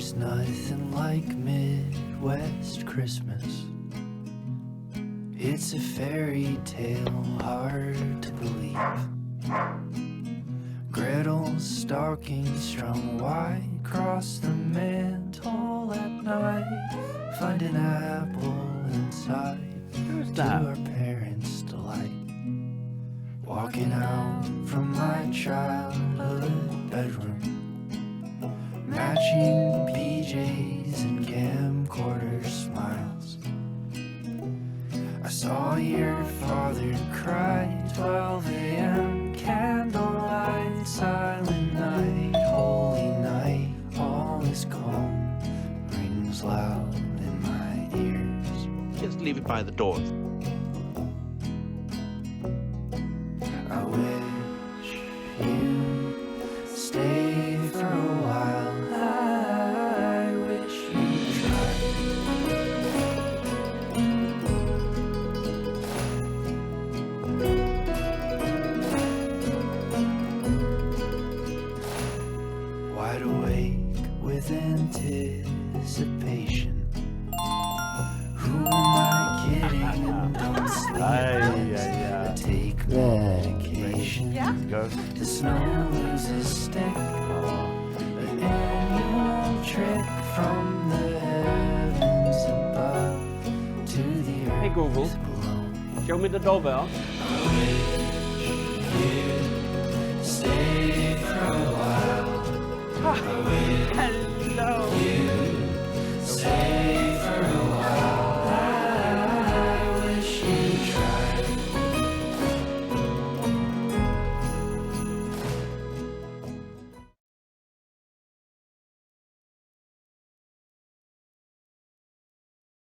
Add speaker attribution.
Speaker 1: There's nothing like Midwest Christmas. It's a fairy tale, hard to believe. Gretel's stocking strung wide across the mantle at night. Find an apple inside.
Speaker 2: Who's
Speaker 1: To
Speaker 2: that?
Speaker 1: our parents' delight. Walking out from my childhood bedroom, matching PJs and camcorder smiles. I saw your father cry, 12 a.m. candlelight, silent night, holy night, all is calm, rings loud in my ears.
Speaker 3: Just leave it by the door.
Speaker 1: I wish you'd stay for a while. I wish you'd try. Wide awake with anticipation. Who am I kidding? Don't sleep. I take medication.
Speaker 2: Go.
Speaker 1: The snow loses stick. An annual trick from the heavens above to the earth
Speaker 2: Hey Google,
Speaker 1: below.
Speaker 2: show me the doorbell.
Speaker 1: Stay for a while.
Speaker 2: Hello.
Speaker 1: Stay